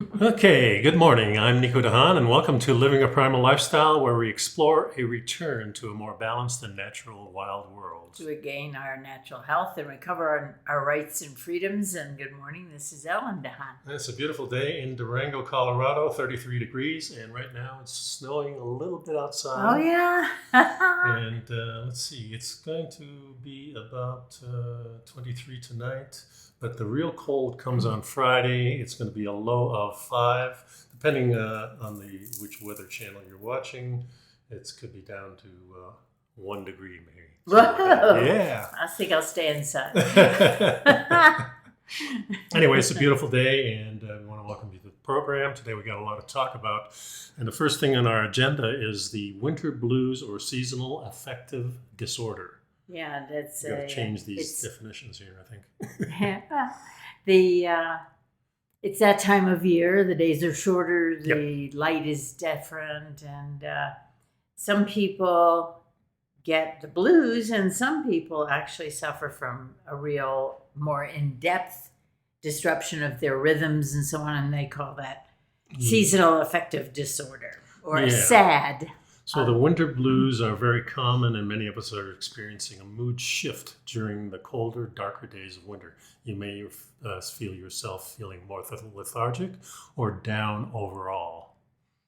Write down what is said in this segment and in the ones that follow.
Okay, good morning. I'm nicodehaan, and welcome to Living a Primal Lifestyle, where we explore a return to a more balanced and natural wild world. To regain our natural health and recover our rights and freedoms. And good morning, this is Ellen Dehaan. It's a beautiful day in Durango, Colorado, 33 degrees, and right now it's snowing a little bit outside. Oh, yeah. And let's see, it's going to be about 23 tonight, but the real cold comes on Friday. It's going to be a low of 5, depending on which weather channel you're watching. It could be down to 1 degree maybe. Whoa. Yeah. I think I'll stay inside. Anyway, it's a beautiful day, and we want to welcome you to the program. Today we got a lot to talk about, and the first thing on our agenda is the winter blues or seasonal affective disorder. Yeah, that's We've got to change these definitions here, I think. It's that time of year. The days are shorter. The light is different, and some people get the blues, and some people actually suffer from a real more in-depth disruption of their rhythms and so on, and they call that seasonal affective disorder or SAD. So the winter blues are very common, and many of us are experiencing a mood shift during the colder, darker days of winter. You may feel yourself feeling more lethargic or down overall.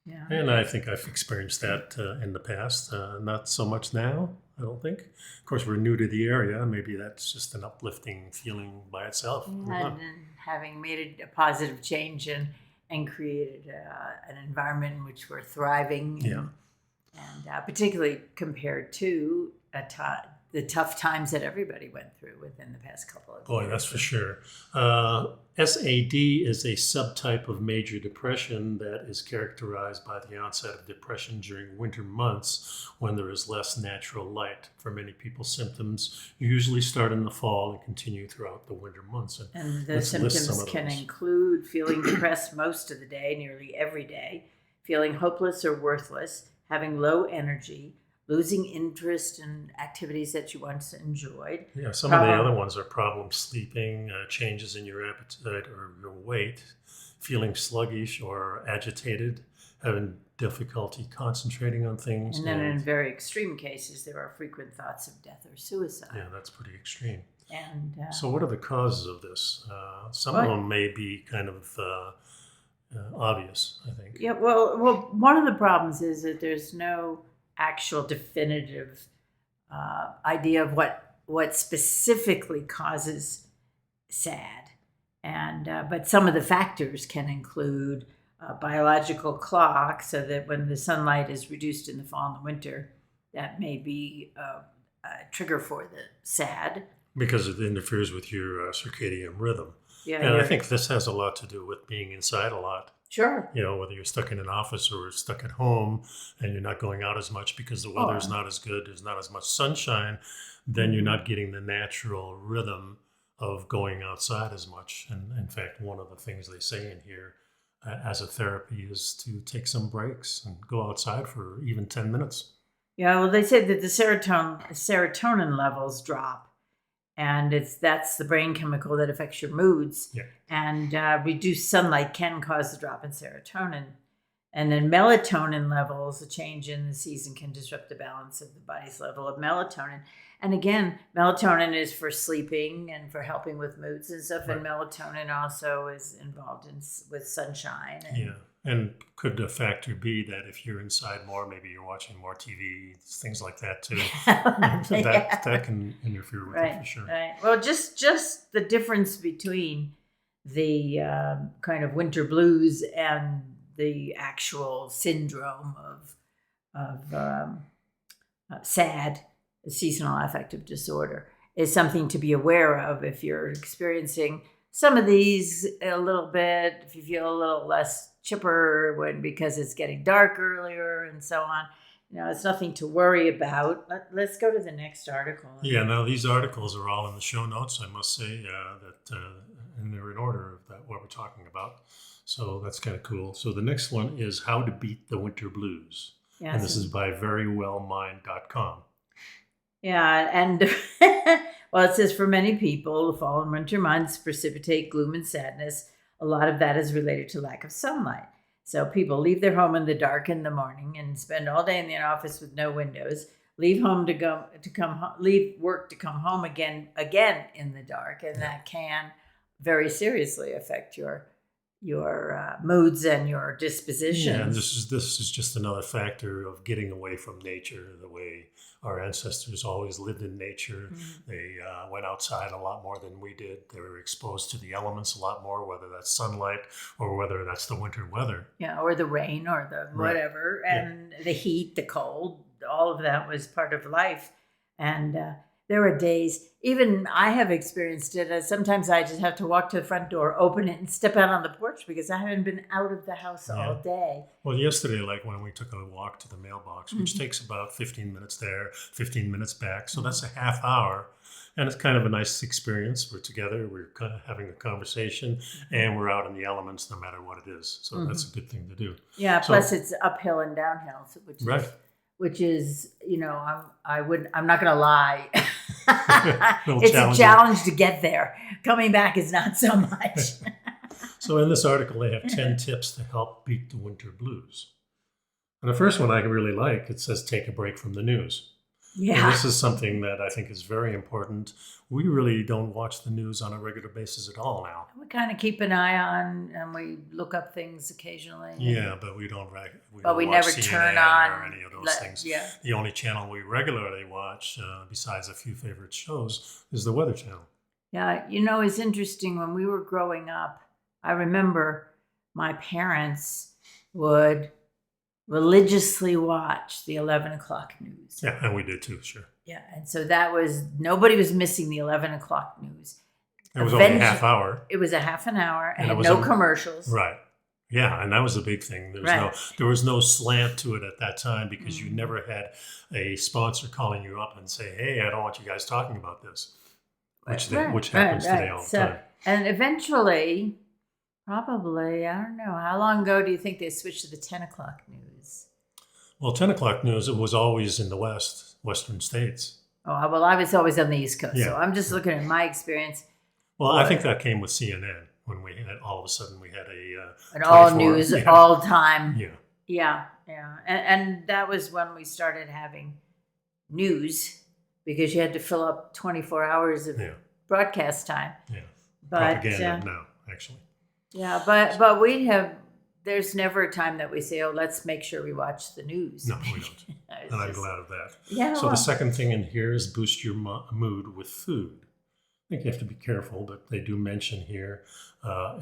Yeah. And I think I've experienced that in the past. Not so much now, I don't think. Of course, we're new to the area. Maybe that's just an uplifting feeling by itself. Yeah, and having made a positive change and created an environment in which we're thriving. And particularly compared to the tough times that everybody went through within the past couple of years. Boy, that's for sure. SAD is a subtype of major depression that is characterized by the onset of depression during winter months when there is less natural light. For many people, symptoms usually start in the fall and continue throughout the winter months. And the symptoms can include feeling depressed most of the day, nearly every day, feeling hopeless or worthless, having low energy, losing interest in activities that you once enjoyed. Yeah, some of the other ones are problems sleeping, changes in your appetite or your weight, feeling sluggish or agitated, having difficulty concentrating on things. And then in very extreme cases, there are frequent thoughts of death or suicide. Yeah, that's pretty extreme. And so what are the causes of this? Some of them may be kind of obvious, I think. Yeah, well, one of the problems is that there's no actual definitive idea of what specifically causes SAD, and but some of the factors can include biological clock, so that when the sunlight is reduced in the fall and the winter, that may be a trigger for the SAD because it interferes with your circadian rhythm. Yeah, and I think this has a lot to do with being inside a lot. Sure. You know, whether you're stuck in an office or stuck at home and you're not going out as much because the weather's not as good, there's not as much sunshine, then you're not getting the natural rhythm of going outside as much. And in fact, one of the things they say in here as a therapy is to take some breaks and go outside for even 10 minutes. Yeah, well, they say that the serotonin levels drop. And that's the brain chemical that affects your moods. Yeah. And reduced sunlight can cause the drop in serotonin. And then melatonin levels, a change in the season can disrupt the balance of the body's level of melatonin. And again, melatonin is for sleeping and for helping with moods and stuff. Right. And melatonin also is involved with sunshine. And could a factor be that if you're inside more, maybe you're watching more TV, things like that too? that can interfere with it for sure. Right. Well, just the difference between the kind of winter blues and the actual syndrome of SAD, seasonal affective disorder, is something to be aware of if you're experiencing some of these a little bit, if you feel a little less chipper because it's getting dark earlier and so on. You know, it's nothing to worry about. Let's go to the next article. Yeah, now these articles are all in the show notes, I must say, and they're in order of what we're talking about. So that's kind of cool. So the next one is How to Beat the Winter Blues. Yes. And this is by verywellmind.com. Yeah, and well, it says, for many people, the fall and winter months precipitate gloom and sadness, a lot of that is related to lack of sunlight. So people leave their home in the dark in the morning and spend all day in the office with no windows. Leave work to come home again in the dark, and that can very seriously affect your moods and your dispositions. Yeah, and this is just another factor of getting away from nature, the way our ancestors always lived in nature. Mm-hmm. They went outside a lot more than we did. They were exposed to the elements a lot more, whether that's sunlight or whether that's the winter weather. Yeah, or the rain or the whatever, and the heat, the cold, all of that was part of life. And there were days, even I have experienced it, sometimes I just have to walk to the front door, open it, and step out on the porch because I haven't been out of the house all day. Well, yesterday, like when we took a walk to the mailbox, which takes about 15 minutes there, 15 minutes back, so that's a half hour. And it's kind of a nice experience. We're together, we're kind of having a conversation, and we're out in the elements no matter what it is. So that's a good thing to do. Yeah, plus it's uphill and downhill, which is, I'm not going to lie. It's a challenge to get there. Coming back is not so much. So in this article, they have 10 tips to help beat the winter blues. And the first one I really like, it says take a break from the news. Yeah. And this is something that I think is very important. We really don't watch the news on a regular basis at all now. We kind of keep an eye on, and we look up things occasionally. Yeah, but we don't. We never CNN turn on or any of those things. Yeah. The only channel we regularly watch, besides a few favorite shows, is the Weather Channel. Yeah, it's interesting. When we were growing up, I remember my parents would religiously watch the 11 o'clock news. Yeah, and we did too, sure. Yeah, and so nobody was missing the 11 o'clock news. It was only a half hour. It was a half an hour and had no commercials. Right. Yeah, and that was a big thing. There was no slant to it at that time because you never had a sponsor calling you up and say, "Hey, I don't want you guys talking about this," which happens today all the time. And eventually, probably, I don't know, how long ago do you think they switched to the 10 o'clock news? Well, 10 o'clock news, it was always in the western states. Oh, well, I was always on the East Coast, so I'm just looking at my experience. Well, I think that came with CNN when we had all of a sudden we had an all news, all time. Yeah. And that was when we started having news because you had to fill up 24 hours of broadcast time. Yeah, but propaganda now, actually. Yeah, but there's never a time that we say, oh, let's make sure we watch the news. No, we don't. And I'm glad of that. Yeah. So the second thing in here is boost your mood with food. I think you have to be careful, but they do mention here,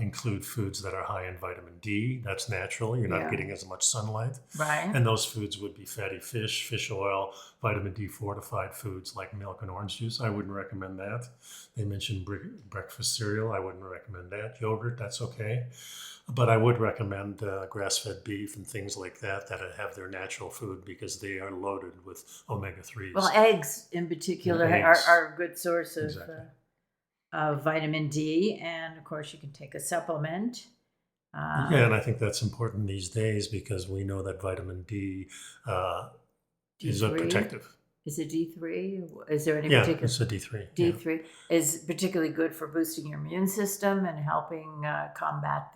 include foods that are high in vitamin D. That's natural. You're not getting as much sunlight. Right. And those foods would be fatty fish, fish oil, vitamin D fortified foods like milk and orange juice. I wouldn't recommend that. They mentioned breakfast cereal. I wouldn't recommend that. Yogurt, that's okay. But I would recommend grass-fed beef and things like that have their natural food because they are loaded with omega-3s. Well, eggs in particular are a good source of vitamin D. And, of course, you can take a supplement. And I think that's important these days because we know that vitamin D is a protective. Is it D3? Is there any particular? Yeah, it's a D3. D3 is particularly good for boosting your immune system and helping combat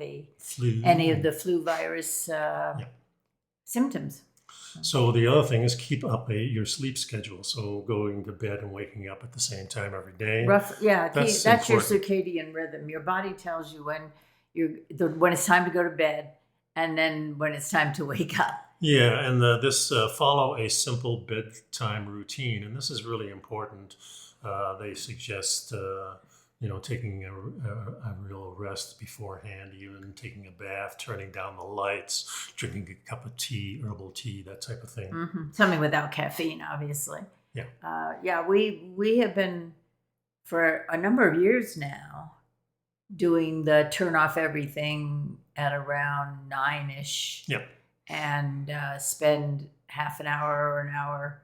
any of the flu virus symptoms. So the other thing is keep up your sleep schedule. So going to bed and waking up at the same time every day. That's your circadian rhythm. Your body tells you when it's time to go to bed and then when it's time to wake up. Yeah, and this follow a simple bedtime routine, and this is really important. They suggest, taking a real rest beforehand, even taking a bath, turning down the lights, drinking a cup of tea, herbal tea, that type of thing. Mm-hmm. Something without caffeine, obviously. Yeah. We have been for a number of years now doing the turn off everything at around 9-ish. Yeah. And spend half an hour or an hour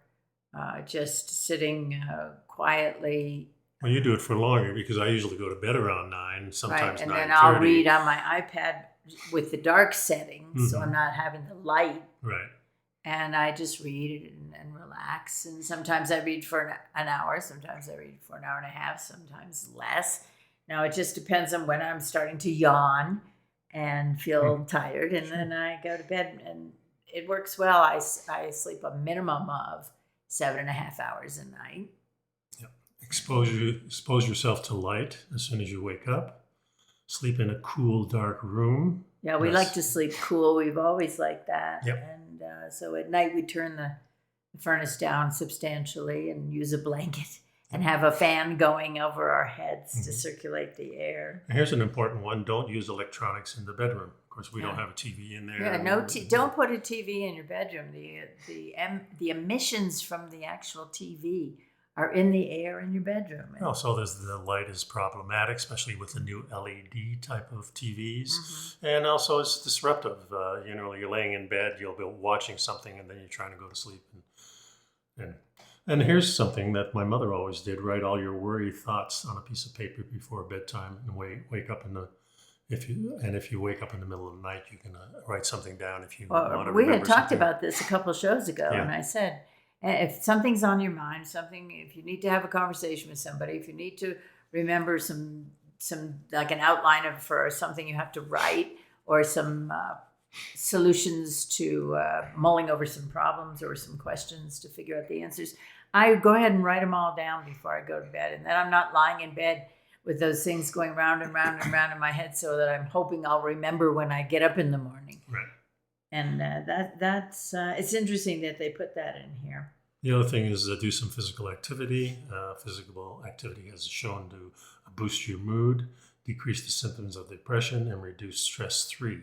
just sitting quietly. Well, you do it for longer because I usually go to bed around 9, sometimes 9:30. And then I'll read on my iPad with the dark settings, so I'm not having the light. Right. And I just read and relax. And sometimes I read for an hour. Sometimes I read for an hour and a half. Sometimes less. Now, it just depends on when I'm starting to yawn and feel tired, and then I go to bed, and it works well. I sleep a minimum of 7.5 hours a night. Yep. Expose yourself to light as soon as you wake up. Sleep in a cool, dark room. Yeah, we like to sleep cool. We've always liked that. Yep. And so at night we turn the furnace down substantially and use a blanket and have a fan going over our heads to circulate the air. And here's an important one. Don't use electronics in the bedroom. Of course, we don't have a TV in there. Yeah, don't put a TV in your bedroom. The emissions from the actual TV are in the air in your bedroom. Also, the light is problematic, especially with the new LED type of TVs. And also, it's disruptive. You're laying in bed, you'll be watching something, and then you're trying to go to sleep. And here's something that my mother always did: write all your worry thoughts on a piece of paper before bedtime, and wake up if you wake up in the middle of the night, you can write something down if you want to remember. We had talked something. about this a couple shows ago, and I said, if something's on your mind, if you need to have a conversation with somebody, if you need to remember some like an outline for something you have to write, or some solutions to mulling over some problems or some questions to figure out the answers, I go ahead and write them all down before I go to bed. And then I'm not lying in bed with those things going round and round and round in my head, so that I'm hoping I'll remember when I get up in the morning. Right. And that's it's interesting that they put that in here. The other thing is do some physical activity. Physical activity has shown to boost your mood, decrease the symptoms of depression, and reduce stress 3.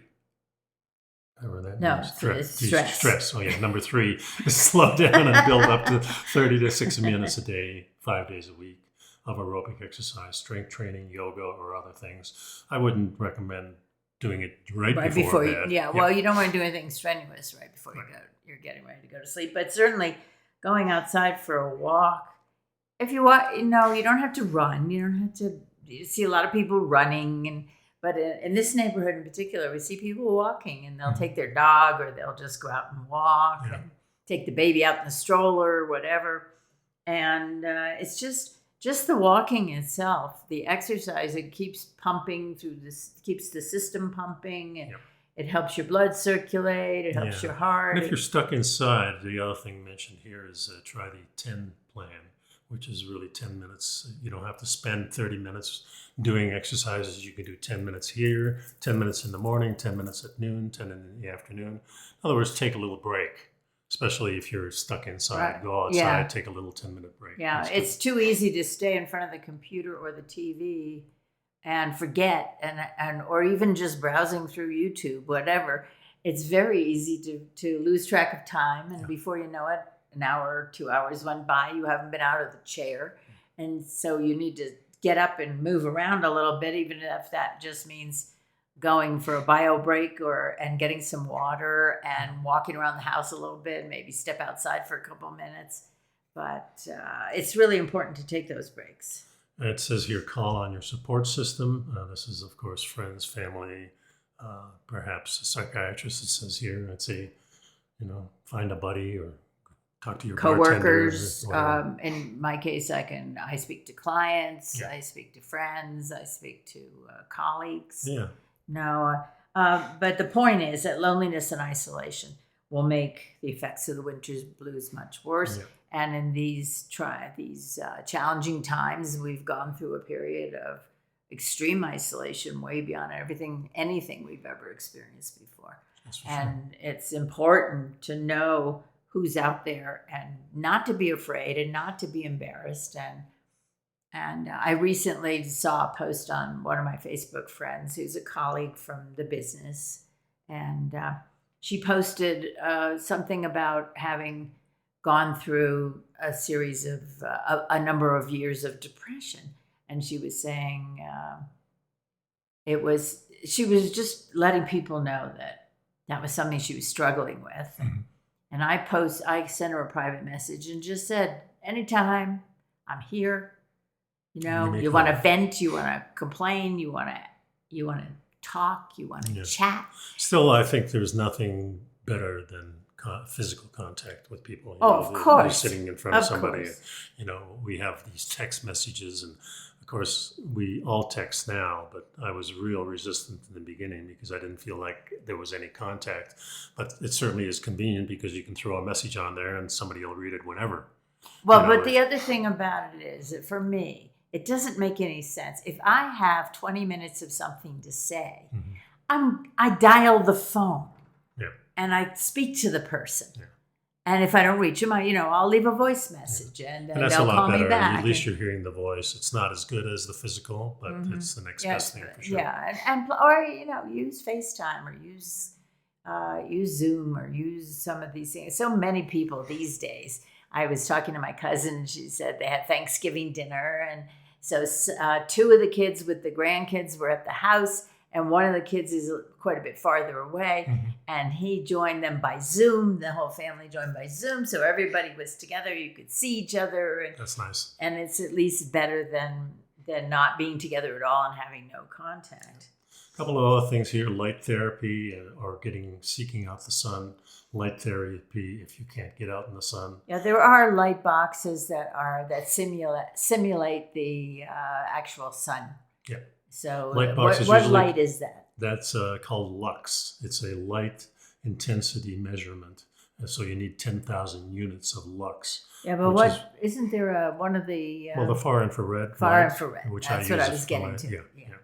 Remember that? No, stress. Stress. Oh, yeah. Number 3 is slow down and build up to 30 to 60 minutes a day, 5 days a week of aerobic exercise, strength training, yoga, or other things. I wouldn't recommend doing it right before bed. Well, you don't want to do anything strenuous right before you're getting ready to go to sleep. But certainly going outside for a walk. If you want, you don't have to run. You don't have to. You see a lot of people running, but in this neighborhood in particular, we see people walking, and they'll take their dog, or they'll just go out and walk and take the baby out in the stroller or whatever. And it's just the walking itself, the exercise. It keeps pumping through this, keeps the system pumping, and it helps your blood circulate. It helps your heart. And if you're stuck inside, the other thing mentioned here is try the 10 plan, which is really 10 minutes. You don't have to spend 30 minutes doing exercises. You can do 10 minutes here, 10 minutes in the morning, 10 minutes at noon, 10 in the afternoon. In other words, take a little break, especially if you're stuck inside. Right. Go outside, take a little 10-minute break. Yeah, it's too easy to stay in front of the computer or the TV and forget, and or even just browsing through YouTube, whatever. It's very easy to lose track of time, and before you know it, an hour or 2 hours went by. You haven't been out of the chair, and so you need to get up and move around a little bit, even if that just means going for a bio break and getting some water and walking around the house a little bit, and maybe step outside for a couple minutes. But it's really important to take those breaks. It says here, call on your support system. This is, of course, friends, family, perhaps a psychiatrist. It says here, I'd say, find a buddy or talk to your coworkers. In my case, I speak to clients. I speak to friends. I speak to colleagues. Yeah. No, but the point is that loneliness and isolation will make the effects of the winter's blues much worse. Yeah. And in these challenging times, we've gone through a period of extreme isolation, way beyond anything we've ever experienced before. And it's important to know who's out there and not to be afraid and not to be embarrassed. And I recently saw a post on one of my Facebook friends who's a colleague from the business. And she posted something about having gone through a series of a number of years of depression. And she was saying she was just letting people know that was something she was struggling with. Mm-hmm. And I sent her a private message and just said, anytime, I'm here. You want to vent, you want to complain, you want to talk, you want to chat. Still, I think there's nothing better than physical contact with people. Of course. You're sitting in front of somebody. We have these text messages and course, we all text now, but I was real resistant in the beginning because I didn't feel like there was any contact. But it certainly is convenient because you can throw a message on there and somebody will read it whenever. Well, but the other thing about it is that for me, it doesn't make any sense. If I have 20 minutes of something to say, I dial the phone and I speak to the person. Yeah. And if I don't reach them, I'll leave a voice message and that's they'll a lot call better. me back. At least you're hearing the voice. It's not as good as the physical, but it's the next best thing for sure. Yeah, or use FaceTime or use Zoom or use some of these things. So many people these days. I was talking to my cousin and she said they had Thanksgiving dinner, and so two of the kids with the grandkids were at the house, and one of the kids is quite a bit farther away, and he joined them by Zoom. The whole family joined by Zoom, so everybody was together. You could see each other. And that's nice. And it's at least better than not being together at all and having no contact. A couple of other things here: light therapy or seeking out the sun. Light therapy if you can't get out in the sun. Yeah, there are light boxes that simulate the actual sun. Yeah. So light boxes what light is that? That's called lux. It's a light intensity measurement. So you need 10,000 units of lux. Yeah, but isn't there one of the... the far infrared. Infrared. Which that's what I was getting to. Yeah.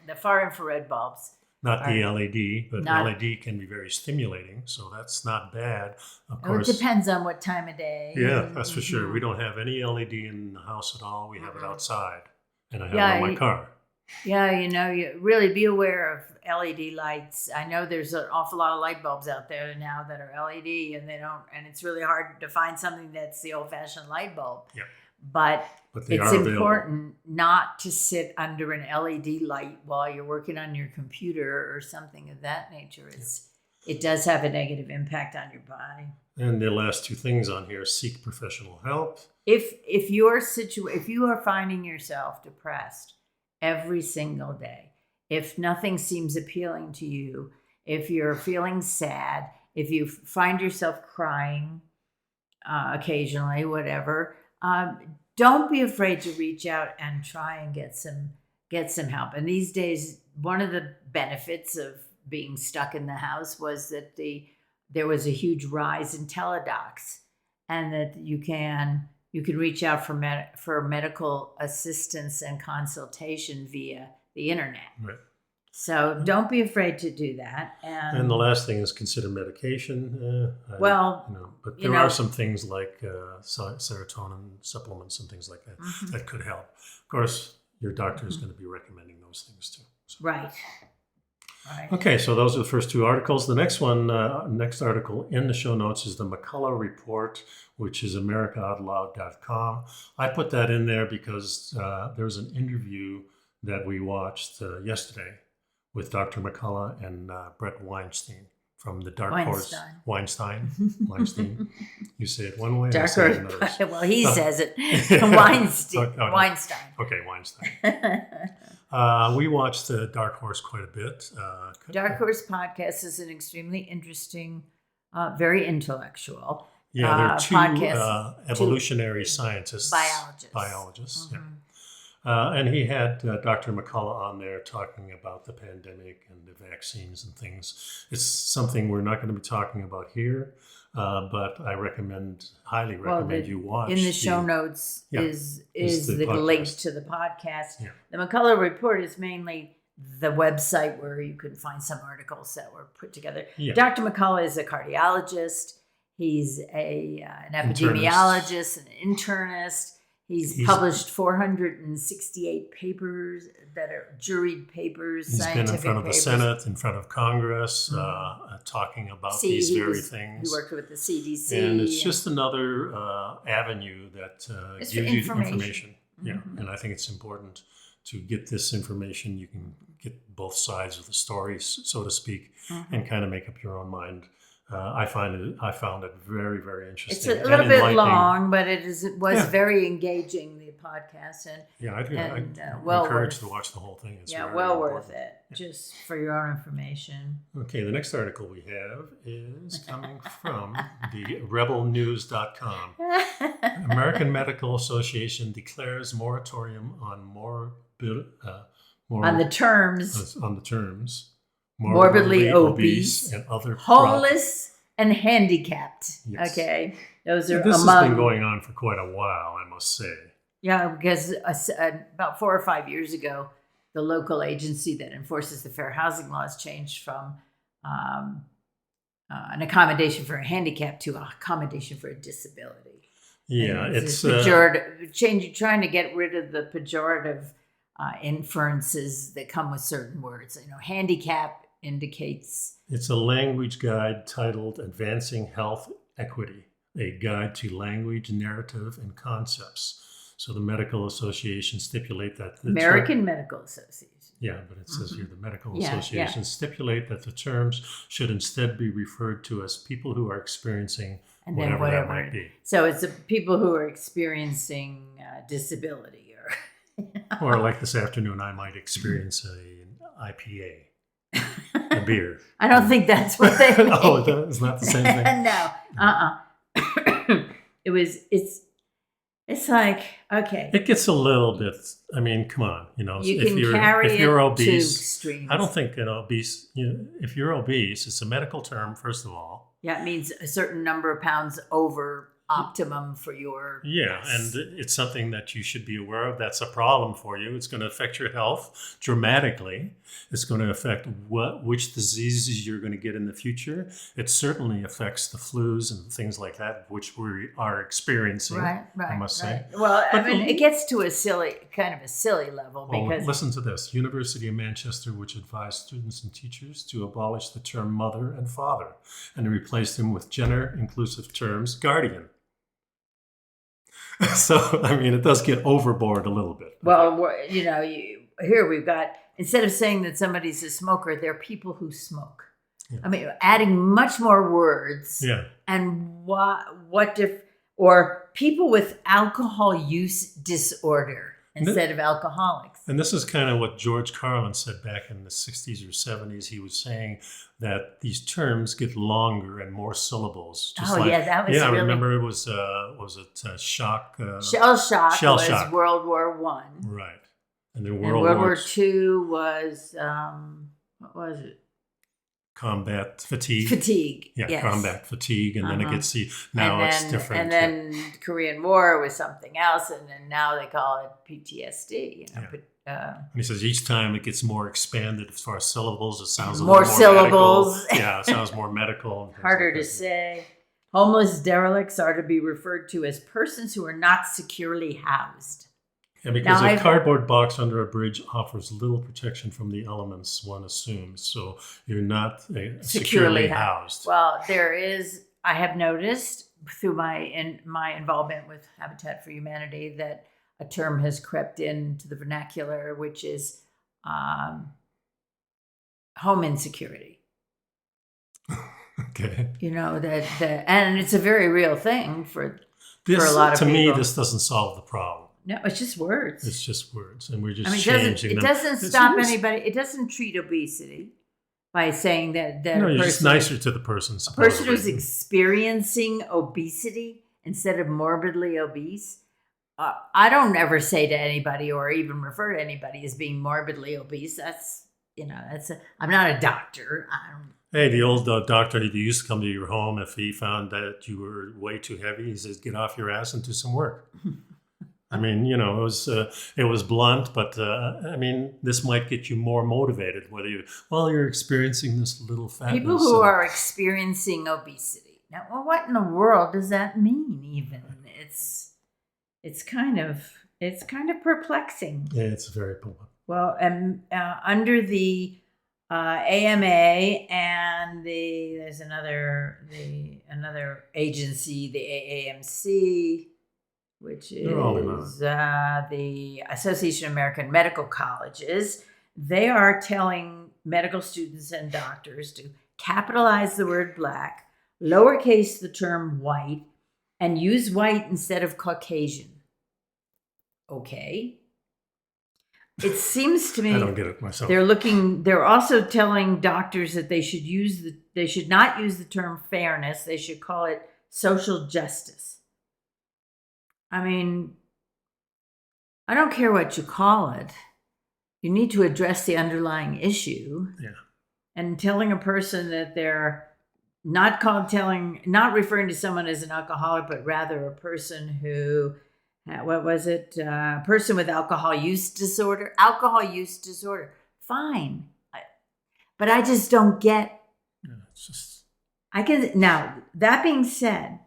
The far infrared bulbs. Not the LED, but LED can be very stimulating, so that's not bad. Of course, it depends on what time of day. Yeah, that's for sure. We don't have any LED in the house at all. We have it outside, and I have it in my car. Yeah, you really be aware of LED lights. I know there's an awful lot of light bulbs out there now that are LED, and it's really hard to find something that's the old-fashioned light bulb. Yeah. But it's important not to sit under an LED light while you're working on your computer or something of that nature. It does have a negative impact on your body. And the last two things on here: seek professional help. If you are finding yourself depressed every single day, if nothing seems appealing to you, if you're feeling sad, if you find yourself crying occasionally, whatever. Don't be afraid to reach out and try and get some help. And these days, one of the benefits of being stuck in the house was that there was a huge rise in teledocs, and that you can reach out for medical assistance and consultation via the internet. Right. So don't be afraid to do that. And the last thing is consider medication. But there are some things like serotonin supplements and things like that that could help. Of course, your doctor is going to be recommending those things too. So. Right. Okay, so those are the first two articles. The next article in the show notes is the Mccullough Report, which is americaoutloud.com. I put that in there because there was an interview that we watched yesterday with Dr. Mccullough and Brett Weinstein from the Dark Horse. Weinstein. You say it one way, I say it another. Well, he says it. Weinstein. Weinstein. Okay, Weinstein. We watched the Dark Horse quite a bit. Dark Horse podcast is an extremely interesting, very intellectual. Yeah, there are two evolutionary scientists. Biologists. Yeah. And he had Dr. Mccullough on there talking about the pandemic and the vaccines and things. It's something we're not going to be talking about here, but I highly recommend you watch. In the show notes is the link to the podcast. Yeah. The Mccullough Report is mainly the website where you can find some articles that were put together. Yeah. Dr. Mccullough is a cardiologist. He's an epidemiologist, an internist. He's published 468 papers that are juried papers, scientific papers. He's been in front of the Senate, in front of Congress, talking about these very things. He worked with the CDC. And it's just another avenue that gives you information. Yeah, and I think it's important to get this information. You can get both sides of the story, so to speak, and kind of make up your own mind. I found it very, very interesting. It's a little bit long, but it was very engaging. The podcast, and I'm well encouraged worth. to watch the whole thing. It's Yeah, very well important. worth it, just for your own information. Okay, the next article we have is coming from the rebelnews.com. American Medical Association declares moratorium on On the terms morbidly obese and other homeless and handicapped. Yes. Okay, those So are this among. has been going on for quite a while, I must say. Yeah, because about 4 or 5 years ago, the local agency that enforces the fair housing laws changed from an accommodation for a handicap to an accommodation for a disability. Yeah, And it's pejorative, trying to get rid of the pejorative inferences that come with certain words. Handicap indicates. It's a language guide titled "Advancing Health Equity: A Guide to Language, Narrative, and Concepts." So the Medical Association stipulate that American Medical Association. Yeah, but it says here the Medical Yeah, Association stipulate that the terms should instead be referred to as people who are experiencing And whatever that might be. So it's people who are experiencing disability, Or like this afternoon, I might experience an IPA, a beer. I don't think that's what they mean. Oh, it's not the same thing? No. It's like, okay. It gets a little bit, I mean, come on, If you're obese, I don't think an obese, if you're obese, it's a medical term, first of all. Yeah, it means a certain number of pounds over optimum for your. Yeah, yes. and it's something that you should be aware of. That's a problem for you. It's going to affect your health dramatically. It's going to affect which diseases you're going to get in the future. It certainly affects the flus and things like that, which we are experiencing. Right. I must say. Well, it gets to a silly level because. Listen to this. University of Manchester, which advised students and teachers to abolish the term mother and father and to replace them with gender-inclusive terms, guardian. So, I mean, it does get overboard a little bit. Well, here we've got, instead of saying that somebody's a smoker, they're people who smoke. Yeah. I mean, adding much more words. Yeah. And or people with alcohol use disorder instead of alcoholics. And this is kind of what George Carlin said back in the 60s or 70s. He was saying that these terms get longer and more syllables. That was really... I remember it was shock? Shell shock Shell was shock. World War I. Right. And then World War II was, what was it? Combat fatigue. Fatigue. Yeah, yes. Combat fatigue. And then it gets, it's different. And then Korean War was something else. And then now they call it PTSD. And he says each time it gets more expanded as far as syllables. It sounds more syllables. Medical. Yeah, it sounds more medical. Harder to say. Homeless derelicts are to be referred to as persons who are not securely housed. Yeah, because a cardboard box under a bridge offers little protection from the elements, one assumes. So you're not securely housed. Well, I have noticed through my involvement with Habitat for Humanity that a term has crept into the vernacular, which is home insecurity. Okay. And it's a very real thing for a lot of people. To me, this doesn't solve the problem. No, it's just words. It's just words, and we're just changing them. It doesn't stop anybody. It doesn't treat obesity by saying that you're just nicer to the person. A person who's experiencing obesity instead of morbidly obese. I don't ever say to anybody or even refer to anybody as being morbidly obese. I'm not a doctor. Hey, the old doctor who used to come to your home, if he found that you were way too heavy, he says, "Get off your ass and do some work." I mean, it was blunt, but I mean, this might get you more motivated. You're experiencing this little fatness. People who are experiencing obesity. Now, what in the world does that mean? Even it's kind of perplexing. Yeah, it's very perplexing. Well, under the AMA and there's another agency, the AAMC. Which is the Association of American Medical Colleges. They are telling medical students and doctors to capitalize the word black, lowercase the term white, and use white instead of Caucasian. Okay. It seems to me I don't get it myself. they're also telling doctors that they should not use the term fairness. They should call it social justice. I mean, I don't care what you call it. You need to address the underlying issue. Yeah. And telling a person that they're not referring to someone as an alcoholic, but rather a person who, a person with alcohol use disorder. Fine. But I just don't get. Yeah, it's just. Now, that being said,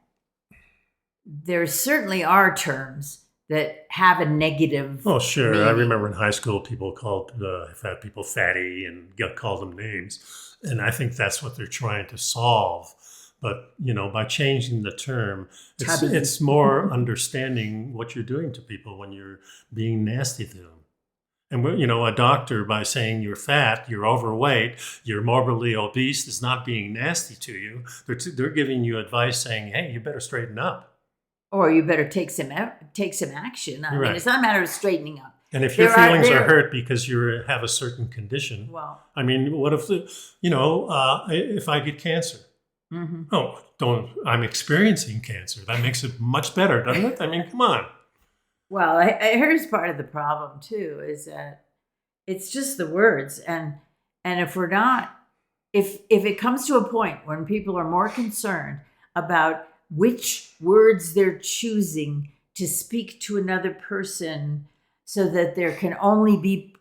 there certainly are terms that have a negative. Oh, sure. meaning. I remember in high school, people called fat people fatty and called them names. And I think that's what they're trying to solve. But, by changing the term, it's more understanding what you're doing to people when you're being nasty to them. And, a doctor, by saying you're fat, you're overweight, you're morbidly obese, is not being nasty to you. They're giving you advice saying, hey, you better straighten up. Or you better take some action. I mean, it's not a matter of straightening up. And if your feelings are hurt because you have a certain condition, I mean, what if if I get cancer? Mm-hmm. Oh, I'm experiencing cancer. That makes it much better, doesn't it? I mean, come on. Well, here's part of the problem too: is that it's just the words, and if we're not, if it comes to a point when people are more concerned about which words they're choosing to speak to another person so that there can only be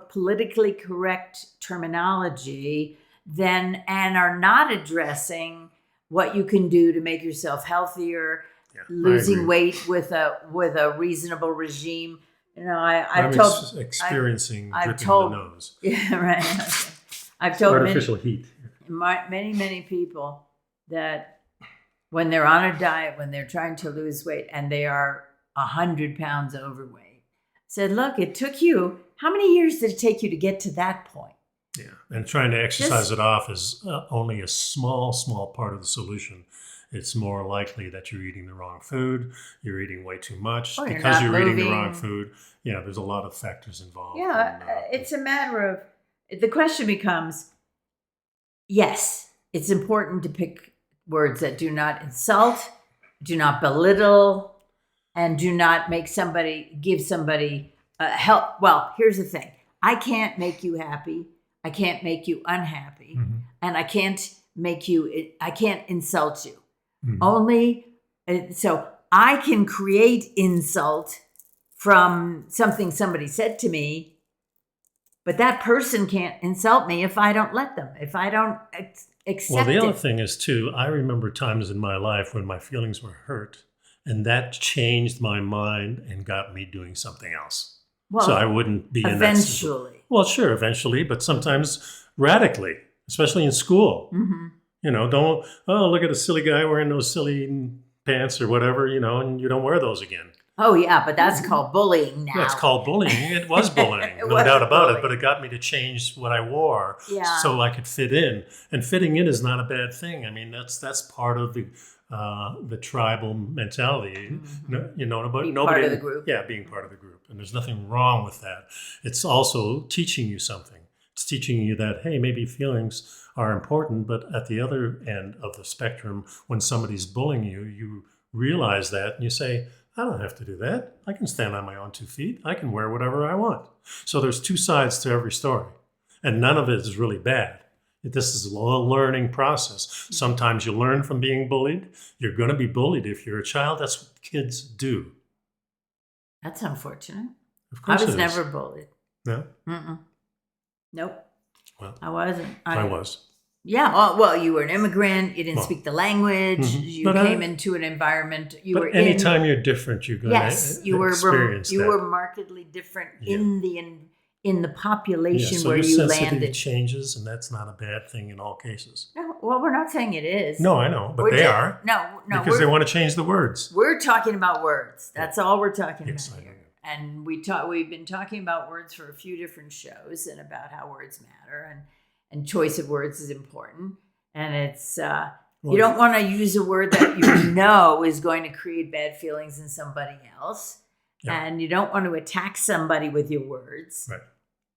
politically correct terminology, and are not addressing what you can do to make yourself healthier, losing weight with a reasonable regime. I'm experiencing dripping the nose. Yeah, right. I've told artificial heat. Many people that when they're on a diet, when they're trying to lose weight and they are 100 pounds overweight, said, look, it took you, how many years did it take you to get to that point? Yeah, and trying to exercise it off is only a small part of the solution. It's more likely that you're eating the wrong food, you're eating way too much because you're eating the wrong food. Yeah, there's a lot of factors involved. Yeah, it's a matter of, the question becomes, yes, it's important to pick words that do not insult, do not belittle, and do not give somebody help. Well, here's the thing. I can't make you happy. I can't make you unhappy. Mm-hmm. And I can't insult you. Mm-hmm. So I can create insult from something somebody said to me, but that person can't insult me if I don't let them, if I don't accept Well, the other thing is, too, I remember times in my life when my feelings were hurt, and that changed my mind and got me doing something else. Well, so I wouldn't be eventually. Well, sure, eventually, but sometimes radically, especially in school. Mm-hmm. Don't, look at a silly guy wearing those silly pants or whatever, and you don't wear those again. Oh, yeah, but that's called bullying now. That's called bullying. It was bullying, no doubt about it, but it got me to change what I wore so I could fit in. And fitting in is not a bad thing. I mean, that's part of the tribal mentality. Mm-hmm. Being part of the group. Yeah, being part of the group. And there's nothing wrong with that. It's also teaching you something. It's teaching you that, hey, maybe feelings are important, but at the other end of the spectrum, when somebody's bullying you, you realize that and you say, I don't have to do that. I can stand on my own 2 feet. I can wear whatever I want. So there's two sides to every story. And none of it is really bad. This is a learning process. Sometimes you learn from being bullied. You're going to be bullied if you're a child. That's what kids do. That's unfortunate. Of course I was never bullied. No? Mm-mm. Nope. Well, I wasn't. I was. Yeah. Well, you were an immigrant. You didn't speak the language. Mm-hmm. You came into an environment. Anytime you're different, you're going to experience you were markedly different in the population so where your you sensitivity landed. Changes, and that's not a bad thing in all cases. No, well, we're not saying it is. No, I know, but they are. No, because they want to change the words. We're talking about words. That's all we're talking about here. And we've been talking about words for a few different shows and about how words matter and choice of words is important. And it's you don't want to use a word that you know is going to create bad feelings in somebody else. Yeah. And you don't want to attack somebody with your words, Right.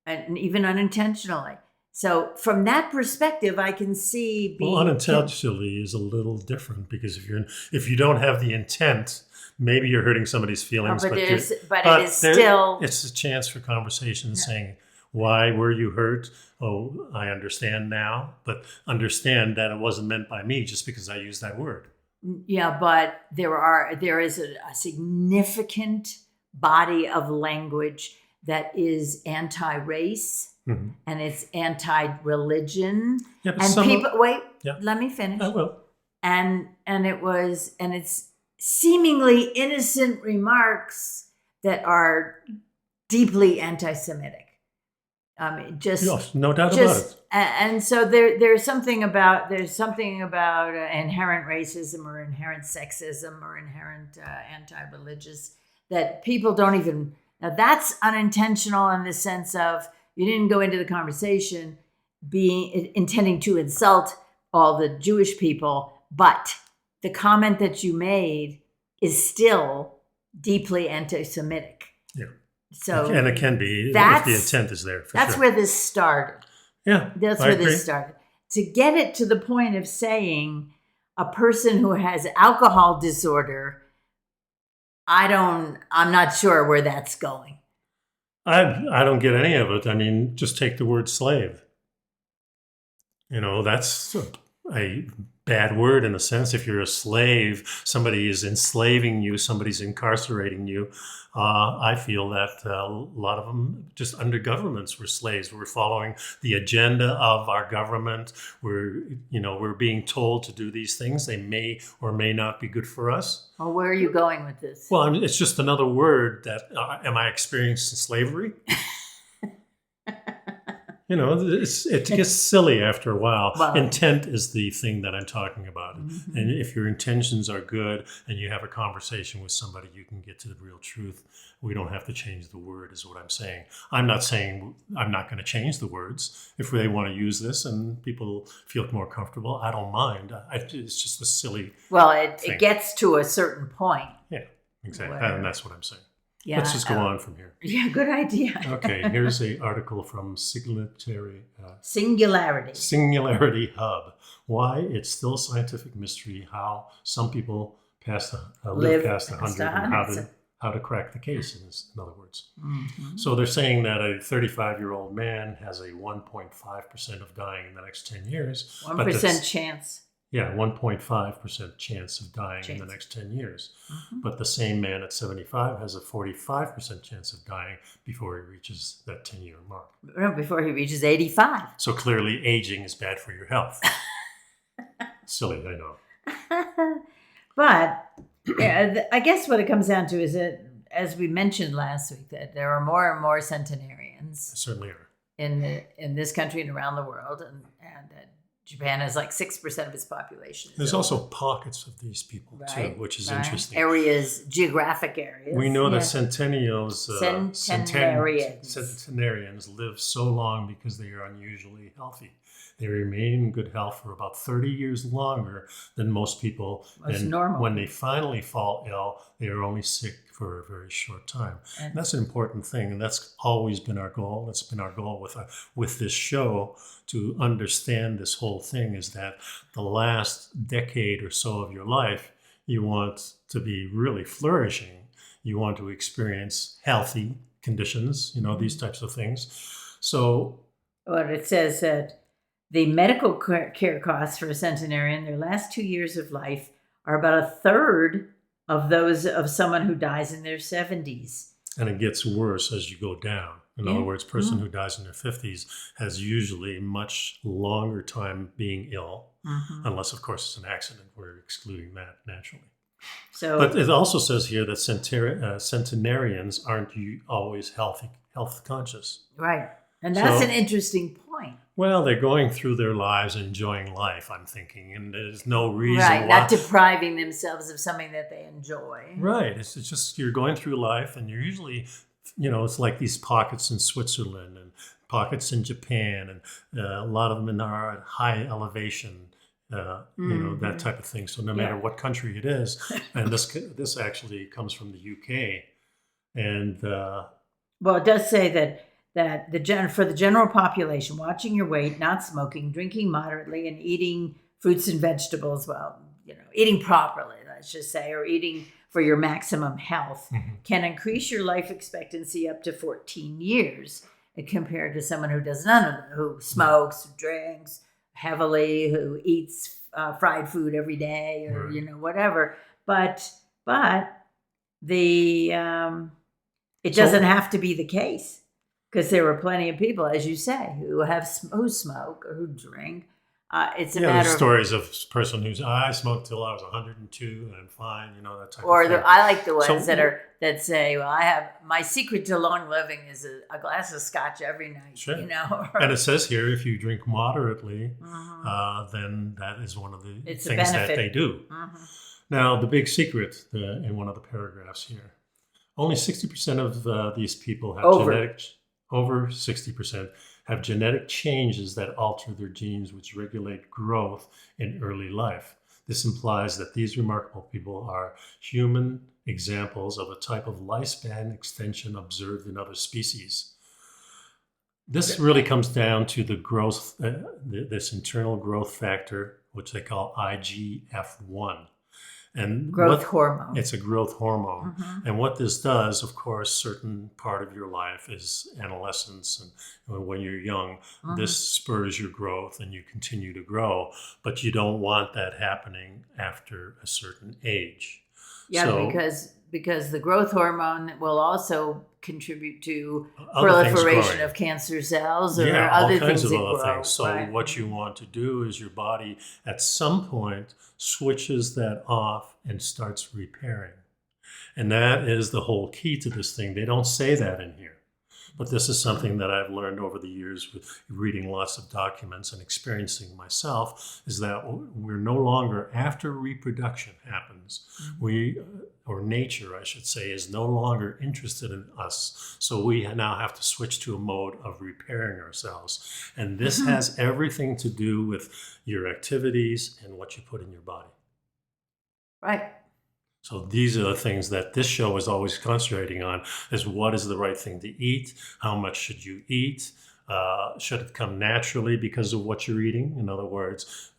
and even unintentionally. So from that perspective, I can see being Well, unintentionally is a little different, because if you don't have the intent, maybe you're hurting somebody's feelings, but it is there- still it's a chance for conversation, saying, why were you hurt? Oh, I understand now, but understand that it wasn't meant by me just because I used that word. Yeah, but there is a significant body of language that is anti-race, Mm-hmm. and it's anti-religion. Yeah, but And people Yeah. let me finish. I will. And it's seemingly innocent remarks that are deeply anti-Semitic. Yes, no doubt about it. And so there's something about inherent racism or inherent sexism or inherent anti-religious that people don't even. Now that's unintentional in the sense of you didn't go into the conversation intending to insult all the Jewish people, but the comment that you made is still deeply anti-Semitic. Yeah. So, and it can be if the intent is there. That's sure. where this started. Yeah, That's I where agree. this started. To get it to the point of saying a person who has alcohol disorder, I'm not sure where that's going. I don't get any of it. I mean, just take the word slave. That's a bad word in a sense. If you're a slave, somebody is enslaving you, somebody's incarcerating you. I feel that a lot of them, just under governments, were slaves. We're following the agenda of our government. We're being told to do these things. They may or may not be good for us. Well, where are you going with this? Well, it's just another word that, am I experiencing slavery? It gets silly after a while. Well, intent is the thing that I'm talking about. Mm-hmm. And if your intentions are good and you have a conversation with somebody, you can get to the real truth. We don't have to change the word, is what I'm saying. I'm not saying I'm not going to change the words. If they want to use this and people feel more comfortable, I don't mind. It's just a silly it gets to a certain point. Yeah, exactly. Where, and that's what I'm saying. Yeah, let's just go on from here. Yeah, good idea. Okay, here's an article from Singularity Hub. Why it's still a scientific mystery how some people live past 100 and how to crack the case, in other words. Mm-hmm. So they're saying that a 35-year-old man has a 1.5% of dying in the next 10 years. 1% chance. Yeah, 1.5% chance of dying in the next 10 years. Mm-hmm. But the same man at 75 has a 45% chance of dying before he reaches that 10-year mark. No, before he reaches 85. So clearly aging is bad for your health. Silly, I know. But I guess what it comes down to is that, as we mentioned last week, that there are more and more centenarians. There certainly are. In this country and around the world, and Japan has like 6% of its population. There's also pockets of these people too, which is interesting. Geographic areas. We know that centenarians live so long because they are unusually healthy. They remain in good health for about 30 years longer than most people. And normal. When they finally fall ill, they are only sick for a very short time. And that's an important thing, and that's always been our goal. That's been our goal with this show, to understand this whole thing, is that the last decade or so of your life, you want to be really flourishing. You want to experience healthy conditions, these types of things. So what it says that the medical care costs for a centenarian, their last 2 years of life, are about a third of those of someone who dies in their 70s. And it gets worse as you go down. In other words, a person who dies in their 50s has usually much longer time being ill, unless, of course, it's an accident. We're excluding that naturally. But it also says here that centenarians aren't always health conscious. Right. And that's an interesting point. Well, they're going through their lives, enjoying life, I'm thinking, and there's no reason why. Not depriving themselves of something that they enjoy. Right. It's just you're going through life, and you're usually, it's like these pockets in Switzerland and pockets in Japan, and a lot of them are at high elevation, that type of thing. So no matter what country it is, and this actually comes from the UK, And Well, it does say that for the general population, watching your weight, not smoking, drinking moderately, and eating fruits and vegetables, well, eating properly, let's just say, or eating for your maximum health, can increase your life expectancy up to 14 years compared to someone who does none of that, who smokes, drinks heavily, who eats fried food every day, or whatever. But the it doesn't have to be the case, because there were plenty of people, as you say, who smoke or who drink. It's a matter there's of stories of a person who's I smoked till I was 102 and I'm fine, that type or of thing. I like the ones that say, well, I have my secret to long living is a glass of scotch every night. Sure. And it says here, if you drink moderately, then that is one of the things that they do. Now, the big secret in one of the paragraphs here, only 60% of these people have over 60% have genetic changes that alter their genes, which regulate growth in early life. This implies that these remarkable people are human examples of a type of lifespan extension observed in other species. This really comes down to the growth, this internal growth factor, which they call IGF-1. And growth hormone. It's a growth hormone. And what this does, of course, certain part of your life is adolescence. And when you're young, this spurs your growth and you continue to grow. But you don't want that happening after a certain age. Yeah, because the growth hormone will also contribute to proliferation of cancer cells or other things that grow. So what you want to do is your body at some point switches that off and starts repairing. And that is the whole key to this thing. They don't say that in here. But this is something that I've learned over the years with reading lots of documents and experiencing myself, is that we're no longer, after reproduction happens, or nature, I should say, is no longer interested in us. So we now have to switch to a mode of repairing ourselves. And this has everything to do with your activities and what you put in your body. Right. So these are the things that this show is always concentrating on, is what is the right thing to eat? How much should you eat? Should it come naturally because of what you're eating? In other words,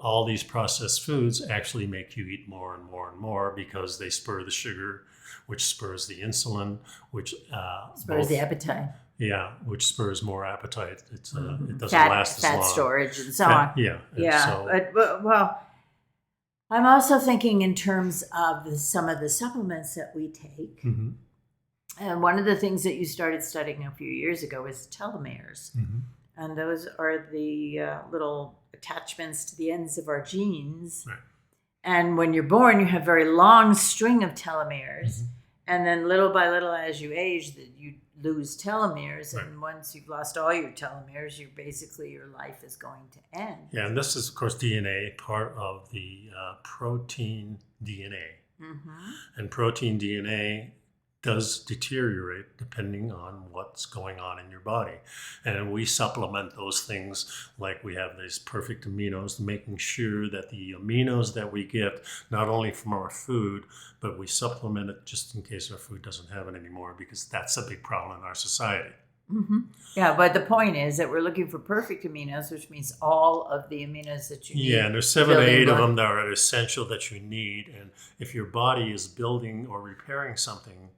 all these processed foods actually make you eat more and more and more because they spur the sugar, which spurs the insulin, which spurs the appetite. Yeah, which spurs more appetite. It doesn't last as long. Fat storage and so on. Yeah. Well, I'm also thinking in terms of some of the supplements that we take. And one of the things that you started studying a few years ago is telomeres. And those are the little attachments to the ends of our genes. Right. And when you're born, you have a very long string of telomeres. And then little by little, as you age, you lose telomeres. Right. And once you've lost all your telomeres, your life is going to end. Yeah, and this is, of course, DNA, part of the protein DNA. And protein DNA does deteriorate depending on what's going on in your body. And we supplement those things, like we have these perfect aminos, making sure that the aminos that we get, not only from our food, but we supplement it just in case our food doesn't have it anymore, because that's a big problem in our society. Yeah, but the point is that we're looking for perfect aminos, which means all of the aminos that you need. Yeah, and there's 7 to 8 of them that are essential that you need. And if your body is building or repairing something,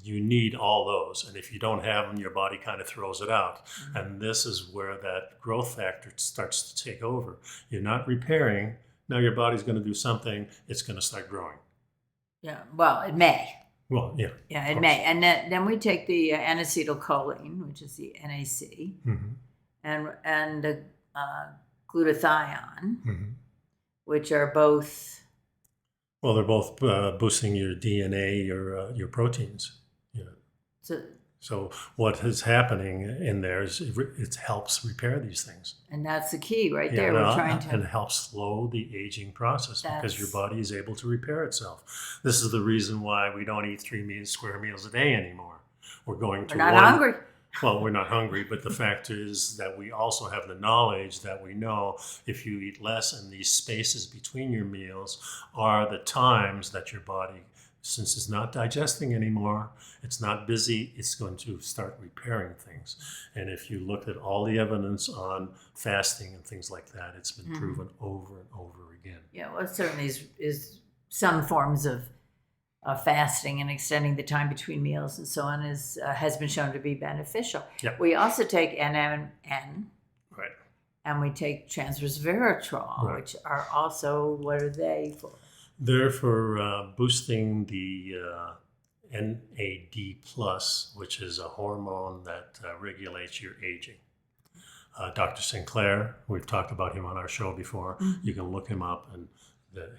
you need all those. And if you don't have them, your body kind of throws it out. And this is where that growth factor starts to take over. You're not repairing. Now your body's going to do something. It's going to start growing. Yeah, well, it may. Well, yeah. Yeah, it may. And then we take the N-acetylcholine, which is the NAC, and the glutathione, which are both... Well, they're both boosting your DNA, your proteins. Yeah. So what is happening in there is it helps repair these things. And that's the key right there. We're trying to... And it helps slow the aging process because your body is able to repair itself. This is the reason why we don't eat 3 square meals a day anymore. We're not hungry. Well, we're not hungry, but the fact is that we also have the knowledge that we know if you eat less, and these spaces between your meals are the times that your body Since it's not digesting anymore, it's not busy, it's going to start repairing things. And if you look at all the evidence on fasting and things like that, it's been proven over and over again. Yeah, well, it certainly is some forms of fasting and extending the time between meals and so on has been shown to be beneficial. Yep. We also take NMN, Right. and we take transresveratrol, Right. which are also, what are they for? They're for boosting the NAD+, which is a hormone that regulates your aging. Dr. Sinclair, we've talked about him on our show before. You can look him up, and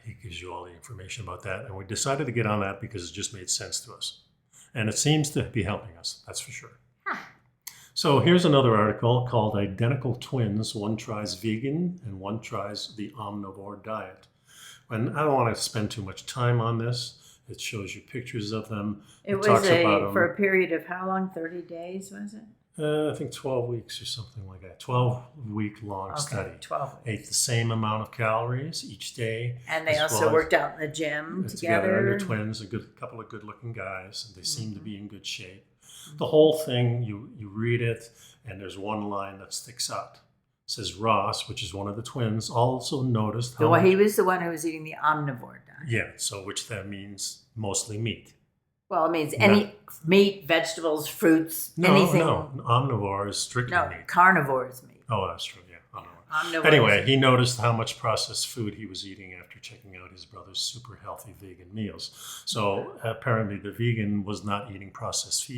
he gives you all the information about that. And we decided to get on that because it just made sense to us. And it seems to be helping us, that's for sure. So here's another article called Identical Twins. One tries vegan and one tries the omnivore diet. And I don't want to spend too much time on this. It shows you pictures of them. It was talks about them. for a period of how long? 30 days, was it? I think 12 weeks or something like that. 12-week long study. 12 weeks. Ate the same amount of calories each day. And they as also well as- worked out in the gym together. And they're twins, a couple of good-looking guys. And they seem to be in good shape. The whole thing, you read it, and there's one line that sticks out. It says Ross, which is one of the twins, also noticed how He was the one who was eating the omnivore diet. Yeah, so which that means mostly meat. Well, it means any meat, vegetables, fruits, No, anything. no, omnivore is strictly No, meat. carnivore is meat. Oh, that's true, yeah, omnivore. Omnivore Anyway, is- he noticed how much processed food he was eating after checking out his brother's super healthy vegan meals. So apparently the vegan was not eating processed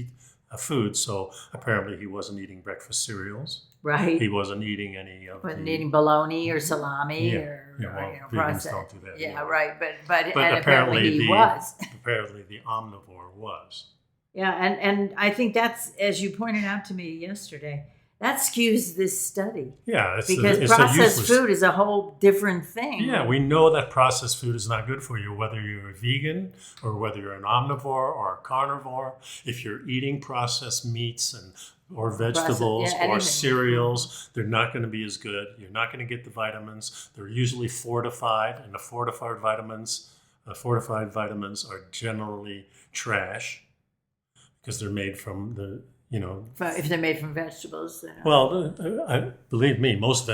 food, so apparently he wasn't eating breakfast cereals. Right. He wasn't eating any of Wasn't the... eating bologna or salami Yeah, or well, vegans processed. don't do that Yeah, anymore. right. But But apparently he was. Apparently the omnivore was. Yeah, and I think that's, as you pointed out to me yesterday, that skews this study. Yeah, it's Because it's processed useless. food is a whole different thing. Yeah, we know that processed food is not good for you, whether you're a vegan or whether you're an omnivore or a carnivore. If you're eating processed meats or vegetables anything. or cereals, they're not going to be as good. You're not going to get the vitamins. They're usually fortified, and the fortified vitamins are generally trash because they're made from the, If they're made from vegetables. Then well, believe me, most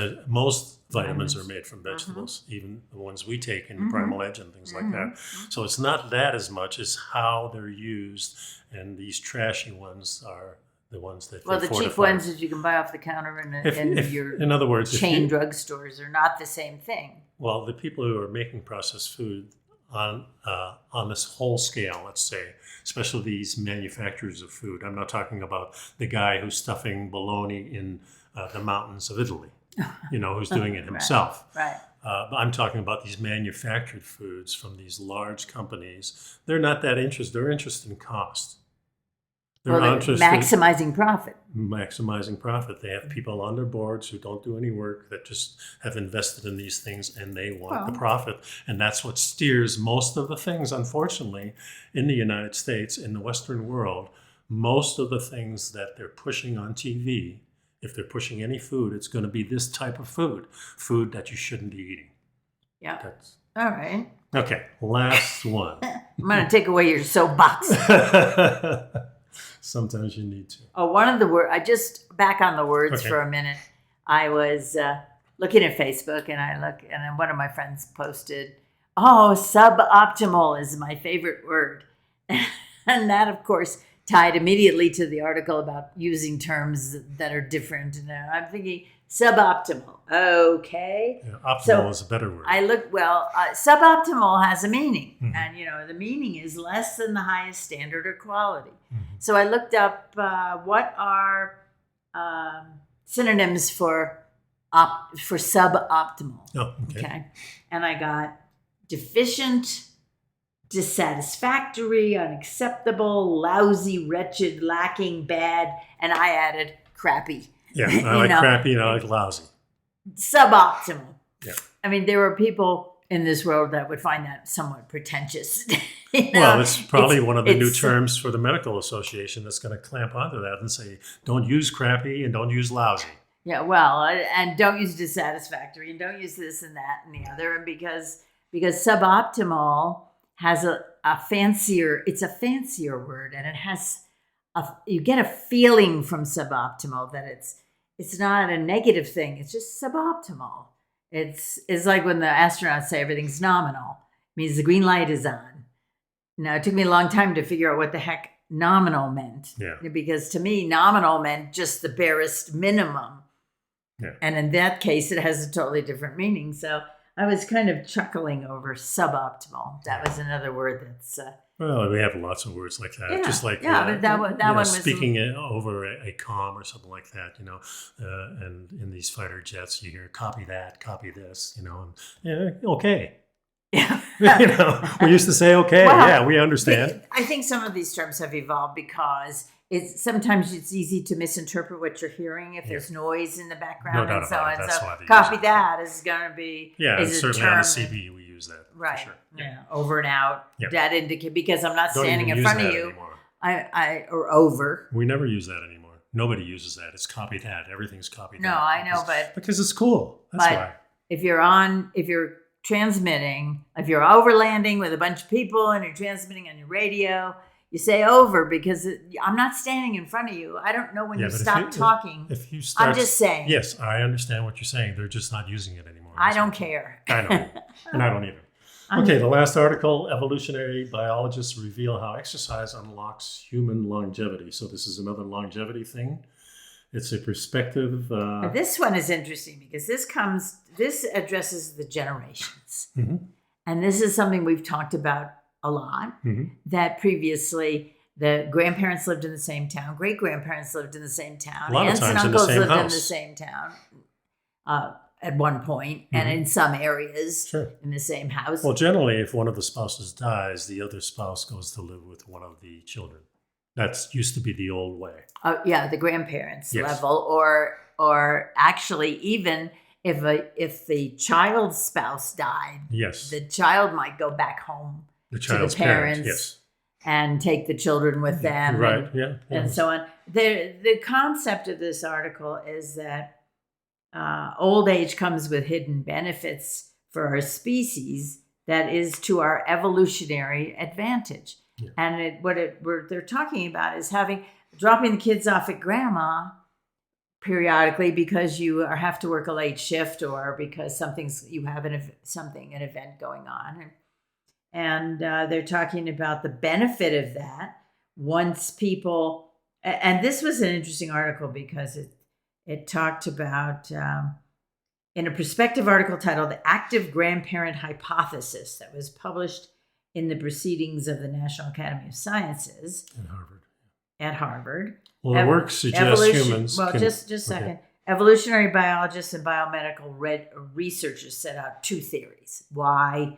vitamins are made from vegetables, even the ones we take in Primal Edge and things like that. So it's not that as much as how they're used, and these trashy ones are the ones that the cheap ones that you can buy off the counter in your in other words, chain drugstores are not the same thing. Well, the people who are making processed food on this whole scale, let's say, especially these manufacturers of food. I'm not talking about the guy who's stuffing bologna in the mountains of Italy, who's doing it himself. Right. But I'm talking about these manufactured foods from these large companies. They're not that interested. They're interested in cost. They're interested maximizing profit. Maximizing profit. They have people on their boards who don't do any work, that just have invested in these things, and they want the profit. And that's what steers most of the things, unfortunately, in the United States, in the Western world. Most of the things that they're pushing on TV, if they're pushing any food, it's going to be this type of food that you shouldn't be eating. Yeah. All right. Okay, last one. I'm going to take away your soapbox. Sometimes you need to. Oh, one of the words, I just back on the words for a minute. I was looking at Facebook and one of my friends posted, suboptimal is my favorite word. And that, of course, tied immediately to the article about using terms that are different. And I'm thinking, suboptimal. Okay. Yeah, optimal is a better word. Suboptimal has a meaning. And, the meaning is less than the highest standard or quality. So I looked up what are synonyms for suboptimal. Oh, okay. And I got deficient, dissatisfactory, unacceptable, lousy, wretched, lacking, bad, and I added crappy. Yeah, I like crappy and I like lousy. Suboptimal. Yeah. I mean, there are people in this world that would find that somewhat pretentious. Well, it's probably one of the new terms for the medical association that's going to clamp onto that and say, don't use crappy and don't use lousy. Yeah, well, and don't use dissatisfactory and don't use this and that and the other. And because suboptimal has a fancier, it's a fancier word, and it has you get a feeling from suboptimal that it's not a negative thing. It's just suboptimal. It's like when the astronauts say everything's nominal. It means the green light is on. Now, it took me a long time to figure out what the heck nominal meant. Yeah. Because to me, nominal meant just the barest minimum. Yeah. And in that case, it has a totally different meaning. So I was kind of chuckling over suboptimal. That was another word that's... well, we have lots of words like that. Yeah, Just like but that one was speaking over a comm or something like that, and in these fighter jets, you hear copy that, copy this, and okay. Yeah. We used to say, okay, Well, yeah, we understand. I think some of these terms have evolved because sometimes it's easy to misinterpret what you're hearing if there's noise in the background. No doubt and so about it. on. That's so why they copy use it. that is going to be And certainly on term the CB we use that. right. For sure. Yeah. Over and out. Yep. That indicate because I'm not Don't standing even in use front of that you. anymore. Or over. We never use that anymore. Nobody uses that. It's copy that. Everything's copied. No, I know, because it's cool. That's why. If you're transmitting, if you're overlanding with a bunch of people and you're transmitting on your radio, you say over because I'm not standing in front of you. I don't know when you stop talking. If you start, I'm just saying. Yes, I understand what you're saying. They're just not using it anymore. I don't care. I know. And I don't either. Okay, the last article, Evolutionary Biologists reveal how exercise unlocks human longevity. So this is another longevity thing. It's a perspective. This one is interesting because this addresses the generations. Mm-hmm. And this is something we've talked about a lot, that previously the grandparents lived in the same town, great-grandparents lived in the same town, aunts and uncles lived in the same town at one point, and in some areas in the same house. Well, generally, if one of the spouses dies, the other spouse goes to live with one of the children. That used to be the old way. The grandparents level, or actually even if the child's spouse died, the child might go back home to the parents and take the children with them, and so on. The concept of this article is that old age comes with hidden benefits for our species that is to our evolutionary advantage. Yeah. And what they're talking about is dropping the kids off at grandma periodically because you have to work a late shift or because you have an event going on. And they're talking about the benefit of that once people, and this was an interesting article because it talked about, in a perspective article titled The Active Grandparent Hypothesis that was published in the Proceedings of the National Academy of Sciences. At Harvard. Well, the work suggests humans. Well, just a second. Evolutionary biologists and biomedical researchers set out two theories why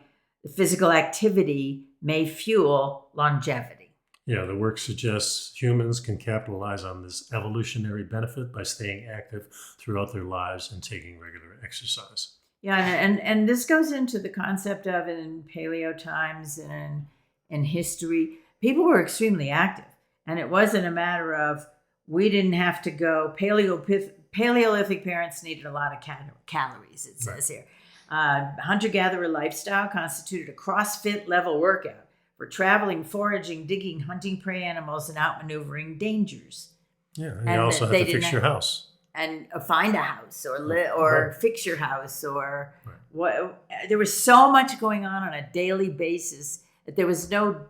physical activity may fuel longevity. Yeah, the work suggests humans can capitalize on this evolutionary benefit by staying active throughout their lives and taking regular exercise. Yeah, and this goes into the concept of in paleo times and in history, people were extremely active. And it wasn't a matter of we didn't have to go. Paleolithic parents needed a lot of calories, it says here. Hunter-gatherer lifestyle constituted a CrossFit level workout for traveling, foraging, digging, hunting prey animals, and outmaneuvering dangers. Yeah, and you also have to fix your house. And find a house or fix your house or what. There was so much going on a daily basis that there was no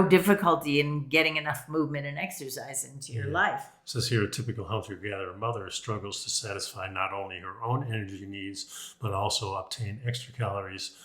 difficulty in getting enough movement and exercise into your life. It says here, a typical hunter-gatherer mother struggles to satisfy not only her own energy needs, but also obtain extra calories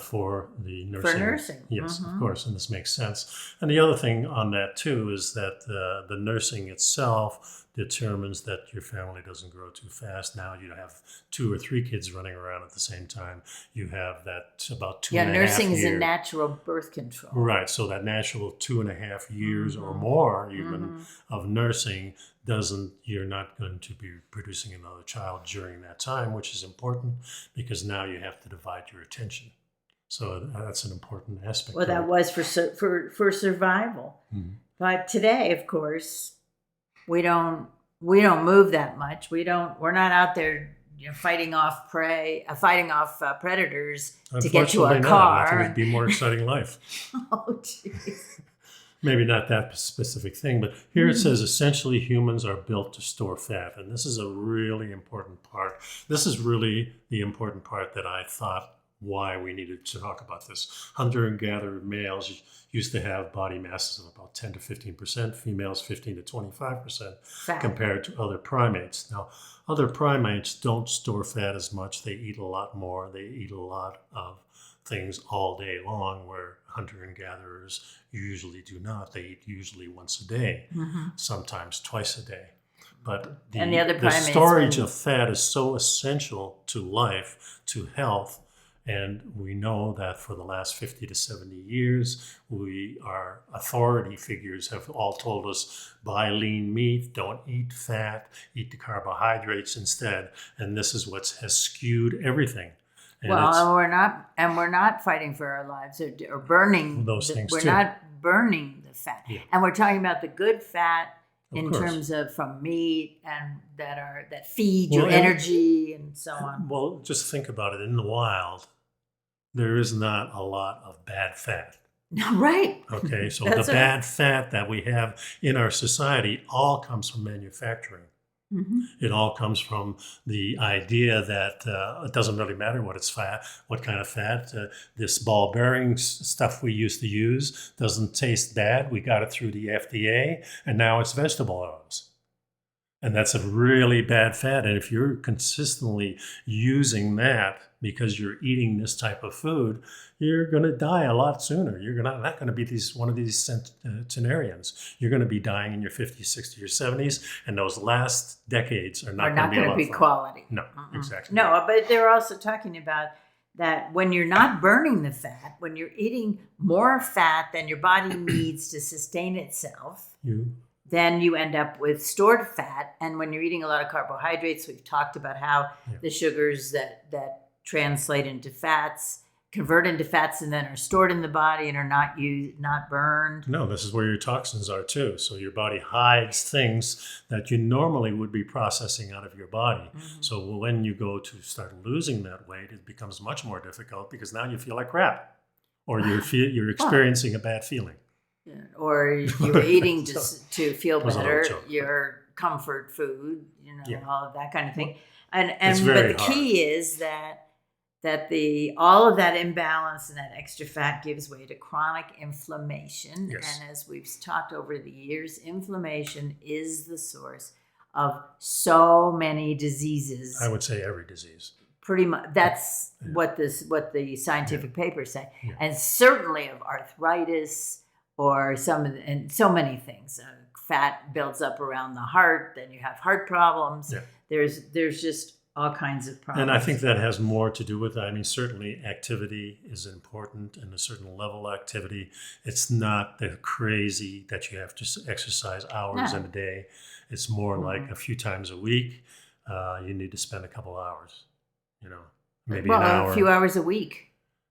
for the nursing. For nursing. Yes, of course, and this makes sense. And the other thing on that, too, is that the nursing itself determines that your family doesn't grow too fast. Now you have 2 or 3 kids running around at the same time. You have that about 2.5 years. Nursing is a natural birth control. Right, so that natural 2.5 years or more even of nursing you're not going to be producing another child during that time, which is important because now you have to divide your attention. So that's an important aspect. Well, that was for survival. Mm-hmm. But today, of course, we don't move that much. We're not out there fighting off prey, fighting off predators to get to Unfortunately our not. car. I think it'd be a more exciting life. Oh, jeez. Maybe not that specific thing, but here it says essentially humans are built to store fat. And this is a really important part. This is really the important part that I thought why we needed to talk about this. Hunter and gatherer males used to have body masses of about 10 to 15%, females 15 to 25% Fat. compared to other primates. Now, other primates don't store fat as much. They eat a lot more. They eat a lot of things all day long, where hunter and gatherers usually do not. They eat usually once a day, sometimes twice a day. But And the other the primates, storage of fat is so essential to life, to health. And we know that for the last 50 to 70 years, our authority figures have all told us, buy lean meat, don't eat fat, eat the carbohydrates instead. And this is what has skewed everything. And we're not fighting for our lives or burning those things we're too. not burning the fat. Yeah. And we're talking about the good fat in course. terms of from meat and that feed Well, your energy and so on. Well, just think about it. In the wild, there is not a lot of bad fat. Right. Okay, so That's the right. bad fat that we have in our society all comes from manufacturing. It all comes from the idea that it doesn't really matter what kind of fat. This ball bearing stuff we used to use doesn't taste bad. We got it through the FDA, and now it's vegetable oils. And that's a really bad fat. And if you're consistently using that because you're eating this type of food, you're going to die a lot sooner. You're not going to be one of these centenarians. You're going to be dying in your 50s, 60s, or 70s. And those last decades are not going to be quality. No, exactly. No, but they're also talking about that when you're not burning the fat, when you're eating more fat than your body needs to sustain itself, then you end up with stored fat. And when you're eating a lot of carbohydrates, we've talked about how the sugars that translate into fats convert into fats and then are stored in the body and are not burned. No, this is where your toxins are too. So your body hides things that you normally would be processing out of your body. So when you go to start losing that weight, it becomes much more difficult because now you feel like crap, or you're experiencing a bad feeling. Or you're eating just to feel Was a little better, joke. your comfort food, all of that kind of thing. It's But very the key is that all of that imbalance and that extra fat gives way to chronic inflammation. Yes. And as we've talked over the years, inflammation is the source of so many diseases. I would say every disease. Pretty much, that's what the scientific papers say, Yeah. and certainly of arthritis or so many things. Fat builds up around the heart, then you have heart problems. Yeah. There's just all kinds of problems. And I think that has more to do with that. I mean, certainly activity is important, and a certain level of activity. It's not the crazy that you have to exercise hours in a day. It's more like a few times a week. You need to spend a couple hours, maybe an hour. A few hours a week.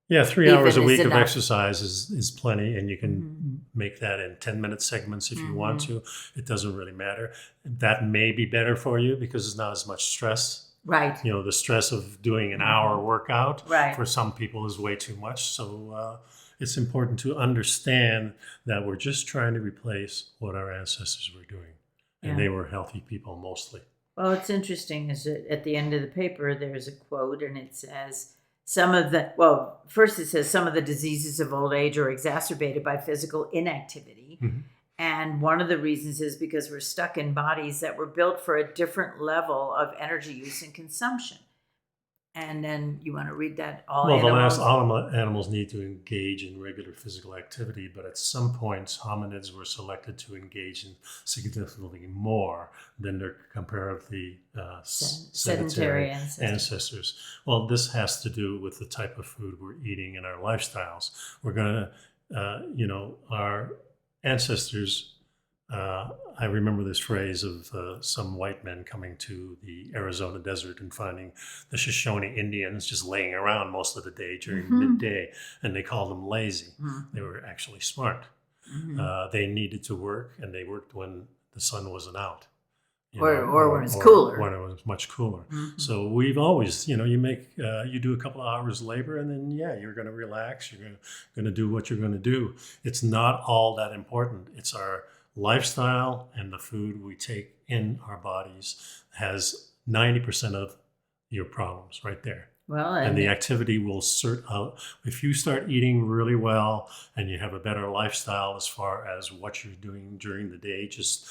Yeah, 3 Even hours a is week of enough. exercise is plenty, and you can make that in 10-minute segments if you want to. It doesn't really matter. That may be better for you because there's not as much stress. Right. The stress of doing an hour workout for some people is way too much. So it's important to understand that we're just trying to replace what our ancestors were doing. And they were healthy people mostly. Well, it's interesting is that at the end of the paper, there's a quote, and it says, first it says some of the diseases of old age are exacerbated by physical inactivity. And one of the reasons is because we're stuck in bodies that were built for a different level of energy use and consumption. And then you want to read that all animals need to engage in regular physical activity, but at some points, hominids were selected to engage in significantly more than their comparatively sedentary ancestors. Well, this has to do with the type of food we're eating and our lifestyles. We're going to, our ancestors, I remember this phrase of some white men coming to the Arizona desert and finding the Shoshone Indians just laying around most of the day during midday, and they called them lazy. They were actually smart. They needed to work, and they worked when the sun wasn't out. or when it's cooler. When it was much cooler. Mm-hmm. So we've always, you do a couple of hours labor, and then you're going to relax. You're going to do what you're going to do. It's not all that important. It's our lifestyle and the food we take in our bodies has 90% of your problems right there. Well, and the activity will sort out. If you start eating really well and you have a better lifestyle as far as what you're doing during the day, just,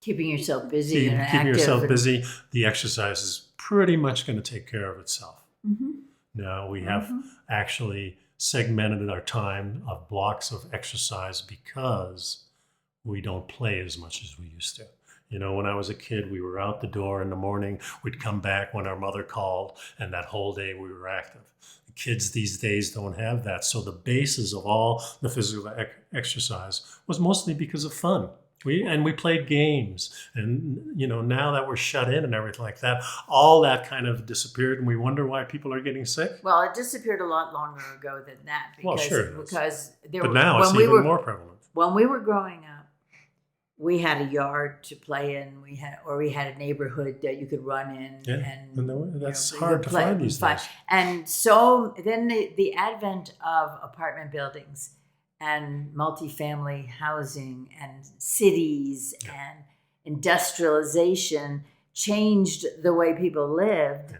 keeping yourself busy and keeping active yourself busy, the exercise is pretty much going to take care of itself. Mm-hmm. Now we have actually segmented our time of blocks of exercise because we don't play as much as we used to. When I was a kid, we were out the door in the morning. We'd come back when our mother called, and that whole day we were active. The kids these days don't have that. So the basis of all the physical exercise was mostly because of fun. We played games. And, now that we're shut in and everything like that, all that kind of disappeared, and we wonder why people are getting sick. Well, it disappeared a lot longer ago than that. Because but now it's even more prevalent. When we were growing up, we had a yard to play in. We had a neighborhood that you could run in. Yeah, and that's hard to find these days. And so then the advent of apartment buildings and multifamily housing and cities and industrialization changed the way people lived. Yeah.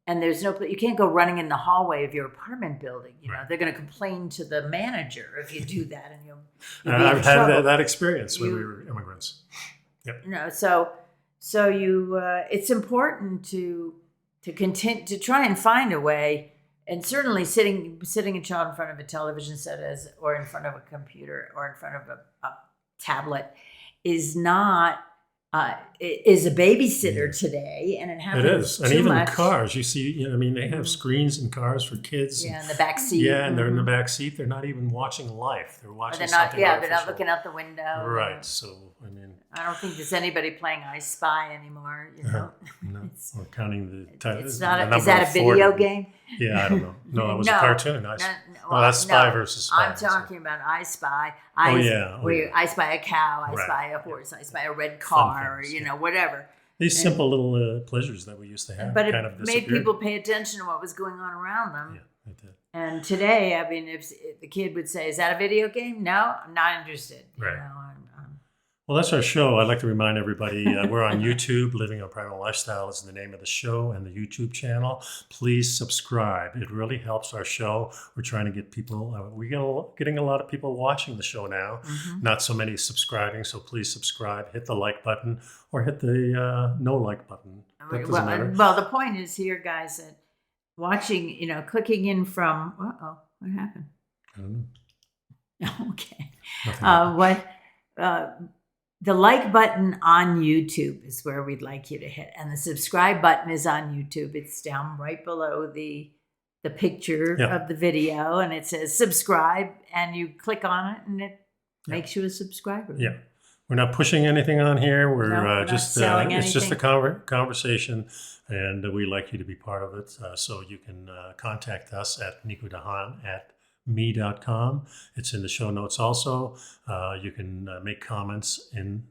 And there's you can't go running in the hallway of your apartment building. They're going to complain to the manager if you do that, and you'll I've had that experience when we were immigrants. Yep. So you, it's important to continue to try and find a way. And certainly sitting a child in front of a television set or in front of a computer or in front of a tablet is not is a babysitter today, and it happens. It is, and too even much. Cars. You see, they have screens in cars for kids. Yeah, in the back seat. Yeah, and they're in the back seat. They're not even watching life. They're watching something. They're not looking out the window. Right. So I don't think there's anybody playing I Spy anymore. No, or counting the time. It's not. Is that a video game? Yeah, I don't know. No, it was a cartoon. That's Spy versus Spy. I'm talking about I Spy. Where I spy a cow, I spy a horse, I spy a red car, or whatever. These simple little pleasures that we used to have. But kind of made people pay attention to what was going on around them. Yeah, it did. And today, if the kid would say, "Is that a video game?" No, I'm not interested. Right. Well, that's our show. I'd like to remind everybody we're on YouTube. Living a Primal Lifestyle is the name of the show and the YouTube channel. Please subscribe. It really helps our show. We're trying to get people. We're getting a lot of people watching the show now. Mm-hmm. Not so many subscribing. So please subscribe. Hit the like button or hit the no like button. That doesn't matter. Well, the point is here, guys, that watching, clicking in from. What happened? I don't know. Okay. The like button on YouTube is where we'd like you to hit. And the subscribe button is on YouTube. It's down right below the picture of the video. And it says subscribe. And you click on it and it makes you a subscriber. Yeah. We're not pushing anything on here. We're just it's just a conversation. And we'd like you to be part of it. So you can contact us at nicodehaan at me.com. It's in the show notes also. You can make comments on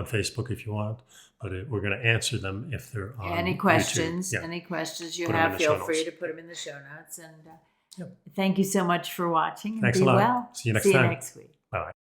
Facebook if you want, but we're going to answer them if they're on Any questions? YouTube. Any questions you have, feel free to put them in the show notes. And thank you so much for watching. And Thanks be a lot. well. See you next time. next week. Bye.